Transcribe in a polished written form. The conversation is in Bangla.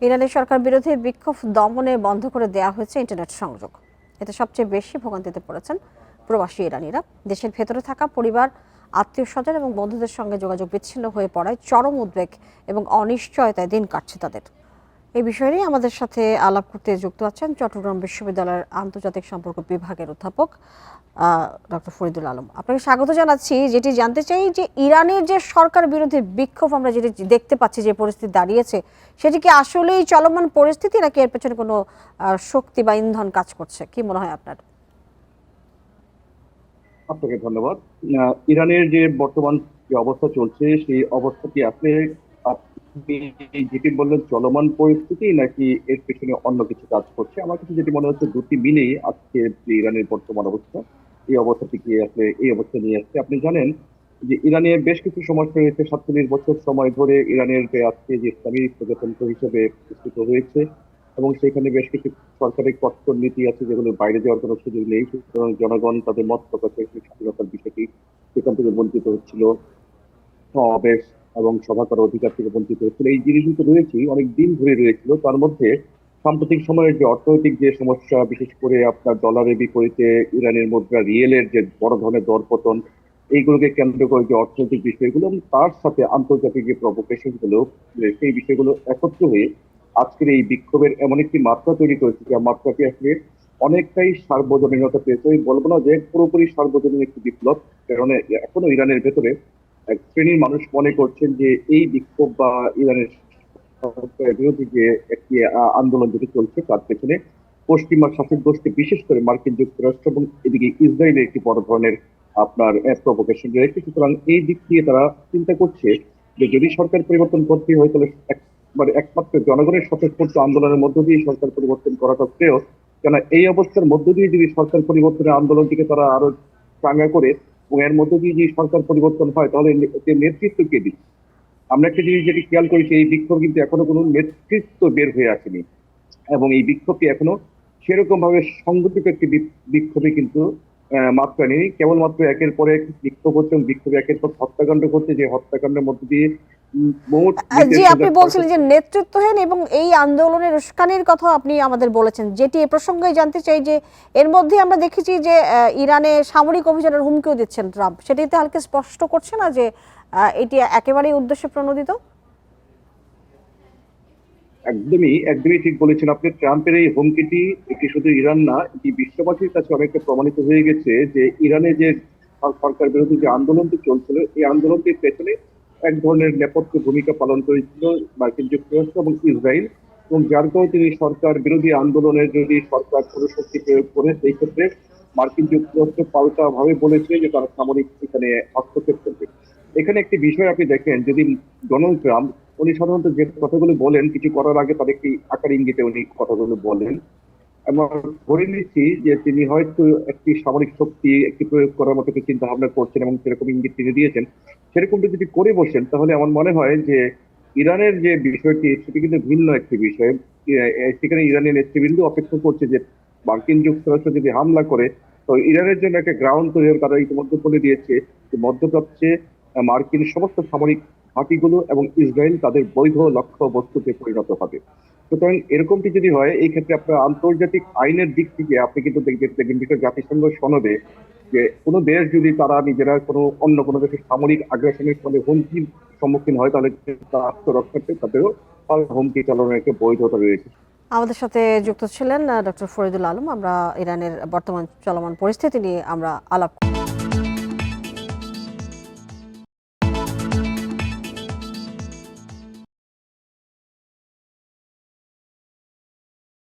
ইরানের সরকার বিরোধী বিক্ষোভ দমনে বন্ধ করে দেওয়া হয়েছে ইন্টারনেট সংযোগ। এতে সবচেয়ে বেশি ভোগান্তিতে পড়েছেন প্রবাসী ইরানিরা। দেশের ভেতরে থাকা পরিবার, আত্মীয় স্বজন এবং বন্ধুদের সঙ্গে যোগাযোগ বিচ্ছিন্ন হয়ে পড়ায় চরম উদ্বেগ এবং অনিশ্চয়তায় দিন কাটছে তাদের। এই বিষয় নিয়ে আমাদের সাথে আলাপ করতে যুক্ত আছেন চট্টগ্রাম বিশ্ববিদ্যালয়ের আন্তর্জাতিক সম্পর্ক বিভাগের অধ্যাপক ডক্টর ফরিদুল আলম। আপনাকে স্বাগত জানাচ্ছি। যেটি জানতে চাই যে ইরানের যে সরকার বিরোধী বিক্ষোভ আমরা যেটি দেখতে পাচ্ছি, যে পরিস্থিতি দাঁড়িয়েছে, সেটি কি আসলেই চলমান পরিস্থিতি নাকি এর পেছনে কোনো শক্তি বা ইন্ধন কাজ করছে? কি মনে হয় আপনার? আপনাকে ধন্যবাদ। ইরানের যে বর্তমান যে অবস্থা চলছে সেই অবস্থাটি আসলে আপনি যেটি বললেন চলমান পরিস্থিতি নাকি এর পেছনে অন্য কিছু কাজ করছে, আমার কাছে যেটি মনে হচ্ছে দুটি মিলেই আজকে যে ইরানের বর্তমান অবস্থা, এই অবস্থাটিকে আসলে এই অবস্থা নিয়ে আসছে। আপনি জানেন যে ইরানে বেশ কিছু সমস্যা হয়েছে, 47 বছর সময় ধরে ইরানের যে আজকে যে ইসলামী প্রজাতন্ত্র হিসেবে প্রতিষ্ঠিত হয়েছে এবং সেখানে বেশ কিছু সরকারি কঠোর নীতি আছে যেগুলো বাইরে যাওয়ার কোনো সুযোগ নেই, সুতরাং জনগণ তাদের মত প্রকাশের স্বাধীনতার বিষয়টি সেখান থেকে বঞ্চিত হচ্ছিল, সমাবেশ এবং সভা করার অধিকার থেকে বঞ্চিত হচ্ছিল। এই জিনিসগুলো রয়েছে অনেক দিন ধরে রয়েছিল। তার মধ্যে সাম্প্রতিক সময়ের যে অর্থনৈতিক যে সমস্যা, বিশেষ করে আপনার ডলারের বিপরীতে ইরানের মুদ্রা রিয়েলের যে বড় ধরনের দরপতন, এইগুলোকে কেন্দ্র করে যে অর্থনৈতিক বিষয়গুলো এবং তার সাথে আন্তর্জাতিক যে প্রভোকেশন গুলো, সেই বিষয়গুলো একত্র হয়ে আজকের এই বিক্ষোভের এমন একটি মাত্রা তৈরি করেছে, যে মাত্রাটি আসলে অনেকটাই সার্বজনীনতা পেয়েছে। আমি বলবো না যে পুরোপুরি সার্বজনীন একটি বিপ্লব, কারণ এখনো ইরানের ভেতরে এক শ্রেণীর মানুষ মনে করছেন যে এই বিক্ষোভ বা ইরানের সরকারের বিরোধী যে একটি আন্দোলন যেটি চলছে তার পেছনে পশ্চিমা শাসক গোষ্ঠী, বিশেষ করে মার্কিন যুক্তরাষ্ট্র এবং এদিকে ইসরায়েলের একটি বড় ধরনের আপনার প্রভোকেশন রয়েছে। সুতরাং এই দিক দিয়ে তারা চিন্তা করছে যে যদি সরকার পরিবর্তন করতে হয় তাহলে একমাত্র জনগণের স্বতঃস্ফূর্ত আন্দোলনের মধ্য দিয়ে সরকার পরিবর্তন করাটা শ্রেয়। কেন এই অবস্থার মধ্য দিয়ে যদি সরকার পরিবর্তনের আন্দোলনটিকে তারা আরো চাঙ্গা করে এবং এর মধ্য দিয়ে যদি সরকার পরিবর্তন হয় তাহলে নেতৃত্ব কে দিবে? আমরা একটা জিনিস যেটি খেয়াল করেছি, এই বিক্ষোভ কিন্তু এখনো কোনো নেতৃত্ব বের হয়ে আসেনি এবং এই বিক্ষোভটি এখনো সেরকম ভাবে সংগঠিত একটি বিক্ষোভে কিন্তু মাত্রা নেই। কেবলমাত্র একের পর এক বিক্ষোভ হচ্ছে এবং বিক্ষোভে একের পর হত্যাকাণ্ড করছে, যে হত্যাকাণ্ডের মধ্যে দিয়ে মোট জি, আপনি বলছিলেন যে নেতৃত্বহীন এবং এই আন্দোলনের উস্কানির কথা আপনি আমাদের বলেছেন, যেটি এ প্রসঙ্গে জানতে চাই যে এর মধ্যে আমরা দেখেছি যে ইরানে সামরিক অভিযানের হুমকিও দিচ্ছেন ট্রাম্প। সেটিতে হালকা স্পষ্ট করছে না যে এটি একেবারেই উদ্দেশ্যে প্রণোদিত? একদমই একদমই ঠিক বলেছেন আপনি। ট্রাম্পের এই হুমকিটি এটি শুধু ইরান না, এটি বিশ্ববাসীর কাছে অনেকটা প্রমাণিত হয়ে গেছে যে ইরানে যে সরকার বিরোধী যে আন্দোলনটি চলছিল, এই আন্দোলনটির পেছনে এক ধরনের নেপথ্য ভূমিকা পালন করেছিল মার্কিন যুক্তরাষ্ট্র এবং ইসরায়েল, এবং যার কারণে তিনি সরকার বিরোধী আন্দোলনের যদি সরকার কোনো শক্তি প্রয়োগ করে সেই ক্ষেত্রে মার্কিন যুক্তরাষ্ট্র পাল্টা ভাবে বলেছে যে তারা সামরিক এখানে হস্তক্ষেপ করবে। এখানে একটি বিষয় আপনি দেখেন, যদি ডোনাল্ড ট্রাম্প, উনি সাধারণত যে কথাগুলো বলেন কিছু করার আগে তার একটি আকার ইঙ্গিতে উনি কথাগুলো বলেন, এবং ধরে নিচ্ছি যে তিনি হয়তো একটি সামরিক শক্তি একটি প্রয়োগ করার মতো একটি চিন্তা ভাবনা করছেন এবং সেরকম ইঙ্গিত তিনি দিয়েছেন। সেরকমটা যদি করে বসেন তাহলে আমার মনে হয় যে ইরানের যে বিষয়টি সেটি কিন্তু ভিন্ন একটি বিষয়। সেখানে ইরানের নেতৃবৃন্দ অপেক্ষা করছে যে মার্কিন যুক্তরাষ্ট্র যদি হামলা করে তো ইরানের জন্য একটা গ্রাউন্ড তৈরি হবে। তারা ইতিমধ্যে বলে দিয়েছে যে মধ্যপ্রাচ্যে মার্কিন সমস্ত সামরিক ঘাঁটিগুলো এবং ইসরায়েল তাদের বৈধ লক্ষ্য বস্তুতে পরিণত হবে। সুতরাং এরকমটি যদি হয়, এই ক্ষেত্রে আপনার আন্তর্জাতিক আইনের দিক থেকে আপনি কিন্তু দেখবেন বিষয় জাতিসংঘ সনদে যে কোনো দেশ যদি তারা নিজেরা কোনো অন্য কোনো দেশের সামরিক আগ্রাসনের ফলে হুমকির সম্মুখীন হয় তাহলে তার আত্মরক্ষার্থে তাদেরও হুমকি চালানোর একটা বৈধতা রয়েছে। আমাদের সাথে যুক্ত ছিলেন ডক্টর ফরিদুল আলম। আমরা ইরানের বর্তমান চলমান পরিস্থিতি নিয়ে আমরা আলাপ